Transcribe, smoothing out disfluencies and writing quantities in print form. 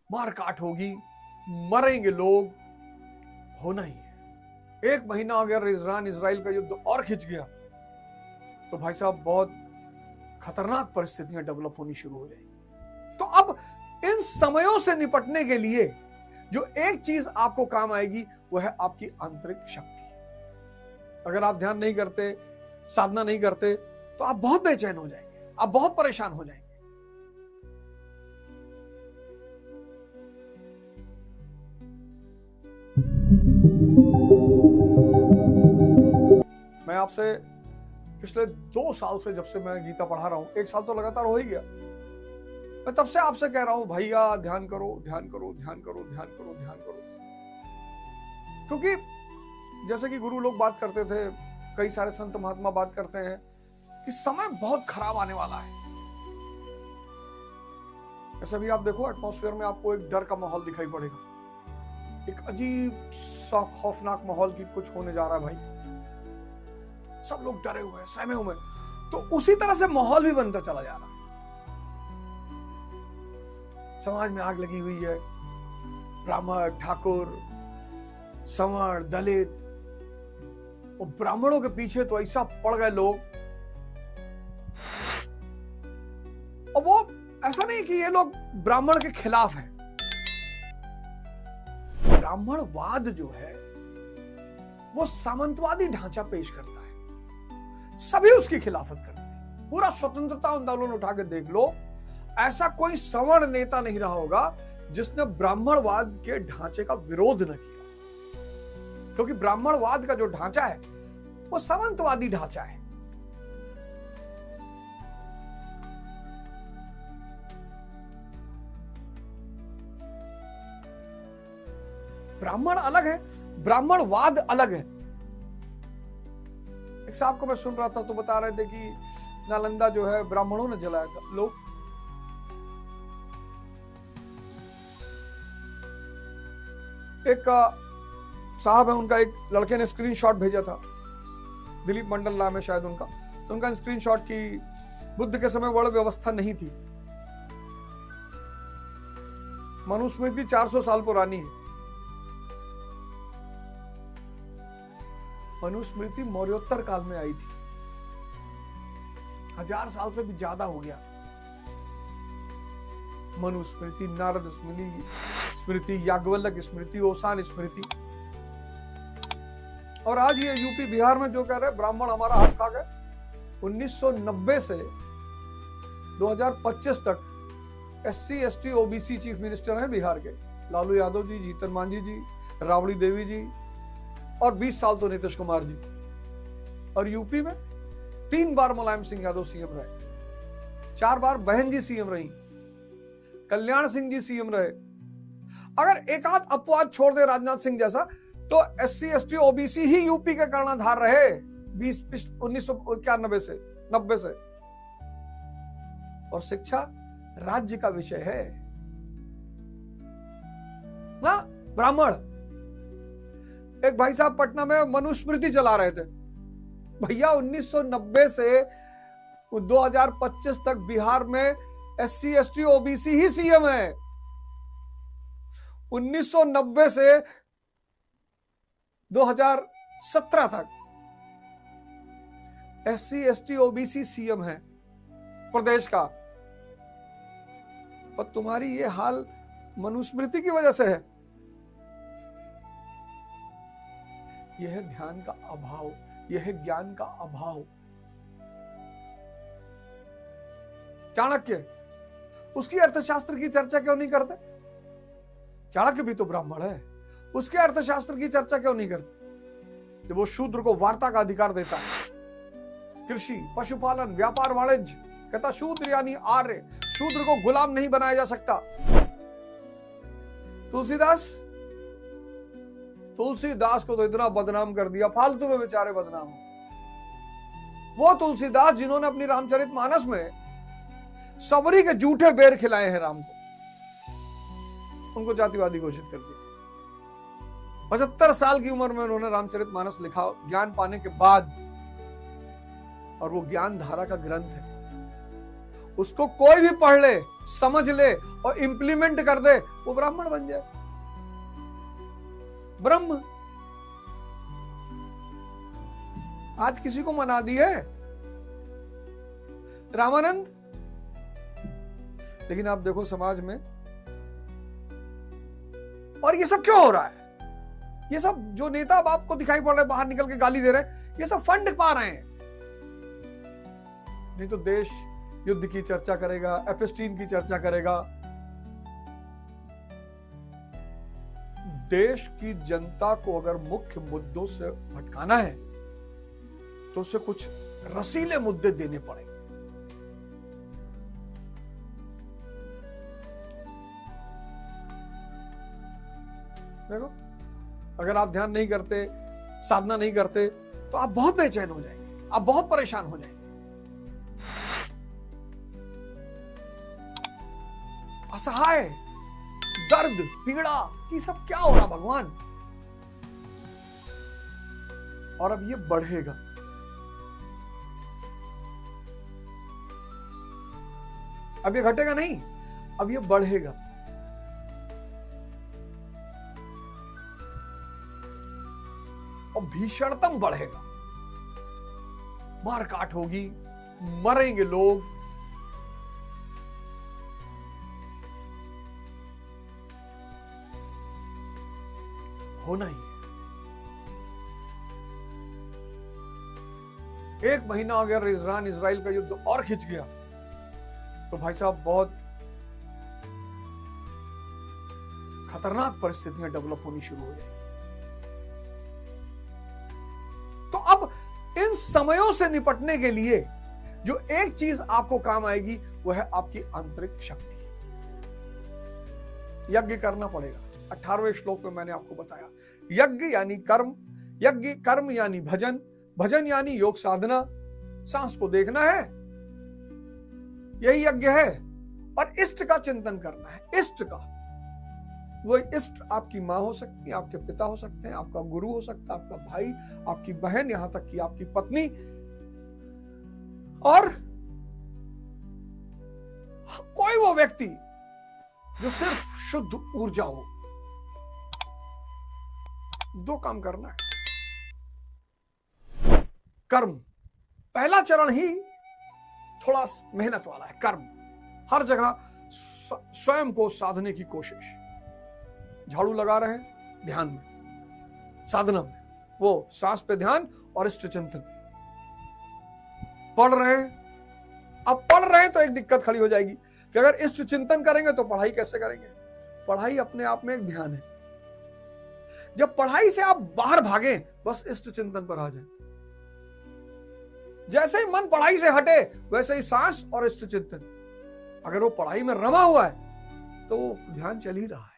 मारकाट होगी, मरेंगे लोग, होना ही है। 1 महीना अगर ईरान इजराइल का युद्ध और खिंच गया तो भाई साहब बहुत खतरनाक परिस्थितियां डेवलप होनी शुरू हो जाएगी। तो अब इन समयों से निपटने के लिए जो एक चीज आपको काम आएगी वो है आपकी आंतरिक शक्ति। अगर आप ध्यान नहीं करते, साधना नहीं करते, तो आप बहुत बेचैन हो जाएंगे, आप बहुत परेशान हो जाएंगे। मैं आपसे पिछले 2 साल से, जब से मैं गीता पढ़ा रहा हूं, 1 साल तो लगातार हो ही गया, मैं तब से आपसे कह रहा हूं भैया ध्यान करो, ध्यान करो, ध्यान करो, ध्यान करो, ध्यान करो। क्योंकि जैसे कि गुरु लोग बात करते थे, कई सारे संत महात्मा बात करते हैं कि समय बहुत खराब आने वाला है। ऐसे भी आप देखो एटमॉस्फेयर में आपको एक डर का माहौल दिखाई पड़ेगा, एक अजीब सा खौफनाक माहौल की कुछ होने जा रहा है भाई, सब लोग डरे हुए हैं, सहमे हुए हैं। तो उसी तरह से माहौल भी बनता चला जा रहा है। समाज में आग लगी हुई है, ब्राह्मण, ठाकुर, संवर्ण, दलित, और ब्राह्मणों के पीछे तो ऐसा पड़ गए लोग। और वो ऐसा नहीं कि ये लोग ब्राह्मण के खिलाफ हैं, ब्राह्मणवाद जो है वो सामंतवादी ढांचा पेश करता है, सभी उसकी खिलाफत करते हैं। पूरा स्वतंत्रता आंदोलन उठा के देख लो, ऐसा कोई सवर्ण नेता नहीं रहा होगा जिसने ब्राह्मणवाद के ढांचे का विरोध न किया, क्योंकि ब्राह्मणवाद का जो ढांचा है वो सामंतवादी ढांचा है। ब्राह्मण अलग है, ब्राह्मणवाद अलग है। एक साहब को मैं सुन रहा था तो बता रहे थे कि नालंदा जो है ब्राह्मणों ने जलाया था। लोग एक साहब है, उनका एक लड़के ने स्क्रीनशॉट भेजा था, दिलीप मंडल नाम है शायद उनका, तो उनका स्क्रीनशॉट की बुद्ध के समय वर्ण व्यवस्था नहीं थी। मनुस्मृति 400 साल पुरानी है। मनुस्मृति मौर्योत्तर काल में आई थी, 1000 साल से भी ज्यादा हो गया। मनुस्मृति, नारद स्मृति, याज्ञवल्क्य स्मृति, ओसान स्मृति, और आज ये यूपी बिहार में जो कह रहे हैं ब्राह्मण हमारा हाथ खा गए। 1990 से 2025 तक SC ST OBC chief minister हैं बिहार के, लालू यादव जी, जीतन मांझी जी, राबड़ी देवी जी, और 20 साल तो नीतीश कुमार जी। और यूपी में 3 बार मुलायम सिंह यादव सीएम रहे, 4 बार बहन जी सीएम रही, कल्याण सिंह जी सीएम रहे। अगर एक आध अपवाद छोड़ दे राजनाथ सिंह जैसा, तो SC ST OBC ही यूपी के कर्णधार रहे 1991 से 90 से। और शिक्षा राज्य का विषय है ना। ब्राह्मण एक भाई साहब पटना में मनुस्मृति चला रहे थे। भैया 1990 से 2025 तक बिहार में SC ST OBC ही सीएम है। 1990 से 2017 तक SC ST OBC सीएम है प्रदेश का, और तुम्हारी ये हाल मनुस्मृति की वजह से है। यह है ध्यान का अभाव, यह है ज्ञान का अभाव। चाणक्य, उसकी अर्थशास्त्र की चर्चा क्यों नहीं करते? चाणक्य भी तो ब्राह्मण है, उसके अर्थशास्त्र की चर्चा क्यों नहीं करते? जब वो शूद्र को वार्ता का अधिकार देता है, कृषि, पशुपालन, व्यापार, वाणिज्य, कहता शूद्र यानी आर्य, शूद्र को गुलाम नहीं बनाया जा सकता। तुलसीदास को तो इतना बदनाम कर दिया, फालतू में बेचारे बदनाम हो। वो तुलसीदास जिन्होंने अपनी रामचरितमानस में सबरी के जूठे बेर खिलाए हैं राम को, उनको जातिवादी घोषित कर दिया। 75 साल की उम्र में उन्होंने रामचरितमानस लिखा ज्ञान पाने के बाद, और वो ज्ञान धारा का ग्रंथ है। उसको कोई भी पढ़ ले, समझ ले और इंप्लीमेंट कर दे, वो ब्राह्मण बन जाए, ब्रह्म। आज किसी को मना दी है रामानंद, लेकिन आप देखो समाज में, और ये सब क्यों हो रहा है? ये सब जो नेता अब आपको दिखाई पड़ रहे बाहर निकल के गाली दे रहे, ये सब फंड पा रहे हैं। नहीं तो देश युद्ध की चर्चा करेगा, एपस्टीन की चर्चा करेगा। देश की जनता को अगर मुख्य मुद्दों से भटकाना है तो उसे कुछ रसीले मुद्दे देने पड़ेंगे। देखो, अगर आप ध्यान नहीं करते, साधना नहीं करते, तो आप बहुत बेचैन हो जाएंगे, आप बहुत परेशान हो जाएंगे। असहाय, दर्द, पीड़ा, ये सब क्या हो रहा भगवान? और अब ये बढ़ेगा। अब ये घटेगा नहीं, अब ये बढ़ेगा। और भीषणतम बढ़ेगा। मारकाट होगी, मरेंगे लोग। होना ही है। एक महीना अगर ईरान इजराइल का युद्ध और खिंच गया तो भाई साहब बहुत खतरनाक परिस्थितियां डेवलप होनी शुरू हो जाएंगी। तो अब इन समयों से निपटने के लिए जो एक चीज आपको काम आएगी वो है आपकी आंतरिक शक्ति। यज्ञ करना पड़ेगा। 18वें श्लोक में मैंने आपको बताया, यज्ञ यानी कर्म, यज्ञ कर्म यानी भजन, भजन यानी योग साधना। सांस को देखना है, यही यज्ञ है। और इष्ट का चिंतन करना है, इष्ट का। वो इष्ट आपकी मां हो सकती है, आपके पिता हो सकते हैं, आपका गुरु हो सकता है, आपका भाई, आपकी बहन, यहां तक कि आपकी पत्नी, और कोई वो व्यक्ति जो सिर्फ शुद्ध ऊर्जा हो। दो काम करना है। कर्म, पहला चरण ही थोड़ा मेहनत वाला है। कर्म, हर जगह स्वयं को साधने की कोशिश। झाड़ू लगा रहे हैं, ध्यान में, साधना में, वो सांस पे ध्यान और इष्ट चिंतन। पढ़ रहे हैं, अब पढ़ रहे हैं तो एक दिक्कत खड़ी हो जाएगी कि अगर इष्ट चिंतन करेंगे तो पढ़ाई कैसे करेंगे? पढ़ाई अपने आप में एक ध्यान है। जब पढ़ाई से आप बाहर भागें, बस इष्ट चिंतन पर आ जाएं। जैसे ही मन पढ़ाई से हटे, वैसे ही सांस और इष्ट चिंतन। अगर वो पढ़ाई में रमा हुआ है तो वो ध्यान चल ही रहा है।